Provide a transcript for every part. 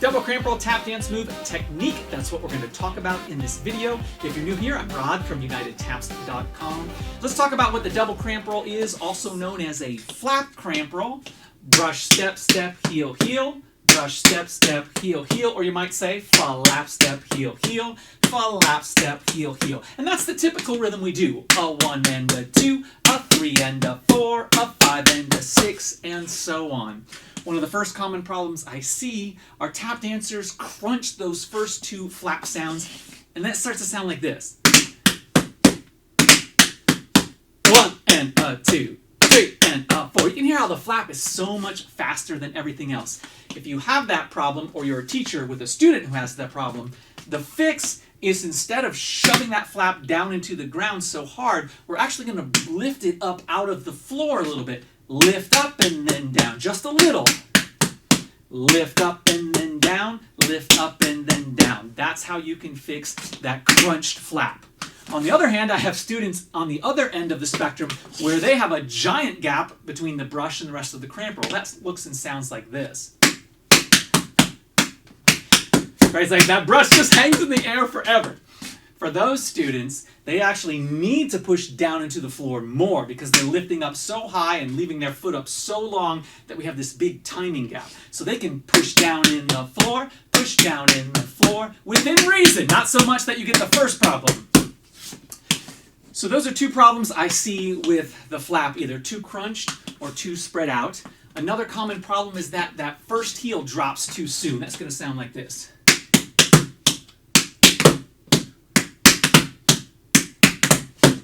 Double cramp roll tap dance move technique. That's what we're going to talk about in this video. If you're new here, I'm Rod from UnitedTaps.com. Let's talk about what the double cramp roll is, also known as a flap cramp roll. Brush, step, step, heel, heel. Brush, step, step, heel, heel. Or you might say flap, step, heel, heel. Flap, step, heel, heel. And that's the typical rhythm we do. A 1 and a 2, a 3 and a 4, a 5 and a 6, and so on. One of the first common problems I see are tap dancers crunch those first two flap sounds, and that starts to sound like this. 1 and a 2, 3 and a 4. You can hear how the flap is so much faster than everything else. If you have that problem, or you're a teacher with a student who has that problem, the fix is instead of shoving that flap down into the ground so hard, we're actually going to lift it up out of the floor a little bit. Lift up and then down, just a little. Lift up and then down, lift up and then down. That's how you can fix that crunched flap. On the other hand, I have students on the other end of the spectrum where they have a giant gap between the brush and the rest of the cramp roll. That looks and sounds like this. Right, it's like that brush just hangs in the air forever. For those students, they actually need to push down into the floor more because they're lifting up so high and leaving their foot up so long that we have this big timing gap. So they can push down in the floor, push down in the floor, within reason, not so much that you get the first problem. So those are two problems I see with the flap, either too crunched or too spread out. Another common problem is that that first heel drops too soon. That's going to sound like this.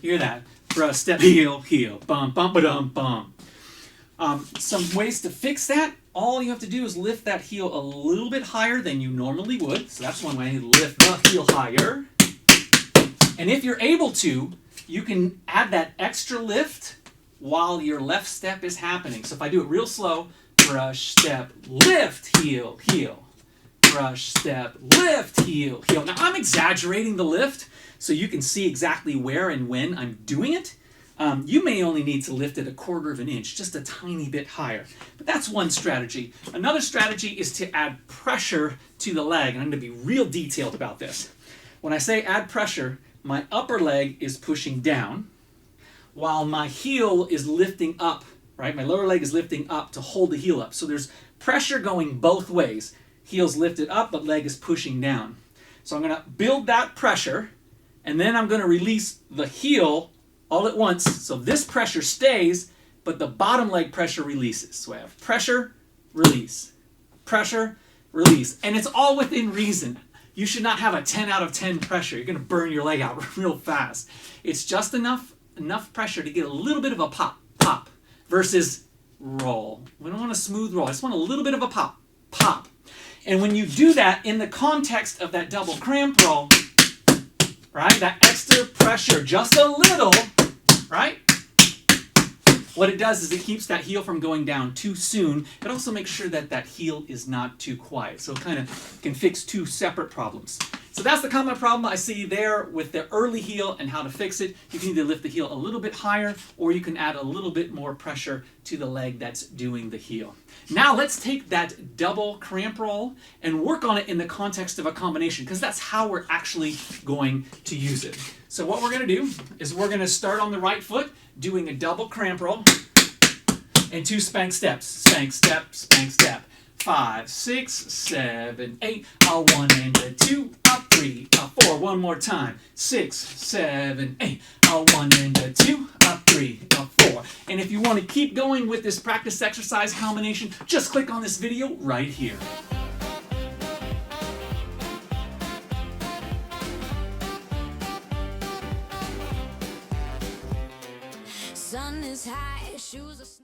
Hear that? Brush, step, heel, heel. Bum, bum, ba-dum, bum. Some ways to fix that. All you have to do is lift that heel a little bit higher than you normally would. So that's one way. Lift the heel higher. And if you're able to, you can add that extra lift while your left step is happening. So if I do it real slow, brush, step, lift, heel, heel. Brush, step, lift, heel, heel. Now I'm exaggerating the lift so you can see exactly where and when I'm doing it. You may only need to lift it 1/4 of an inch, just a tiny bit higher. But that's one strategy. Another strategy is to add pressure to the leg, and I'm going to be real detailed about this. When I say add pressure, my upper leg is pushing down, while my heel is lifting up, right? My lower leg is lifting up to hold the heel up. So there's pressure going both ways. Heel's lifted up, but leg is pushing down. So I'm going to build that pressure, and then I'm going to release the heel all at once. So this pressure stays, but the bottom leg pressure releases. So I have pressure, release, pressure, release. And it's all within reason. You should not have a 10 out of 10 pressure. You're going to burn your leg out real fast. It's just enough pressure to get a little bit of a pop, pop, versus roll. We don't want a smooth roll. I just want a little bit of a pop, pop. And when you do that in the context of that double cramp roll, right, that extra pressure, just a little, right? What it does is it keeps that heel from going down too soon. It also makes sure that that heel is not too quiet. So it kind of can fix two separate problems. So that's the common problem I see there with the early heel and how to fix it. You can either lift the heel a little bit higher, or you can add a little bit more pressure to the leg that's doing the heel. Now let's take that double cramp roll and work on it in the context of a combination, because that's how we're actually going to use it. So what we're going to do is we're going to start on the right foot doing a double cramp roll and 2 spank steps. Spank step, spank step. 5, 6, 7, 8, a 1 and a 2, a 3, a 4. One more time. 6, 7, 8, a 1 and a 2, a 3, a 4. And if you want to keep going with this practice exercise combination, just click on this video right here. Sun is high, shoes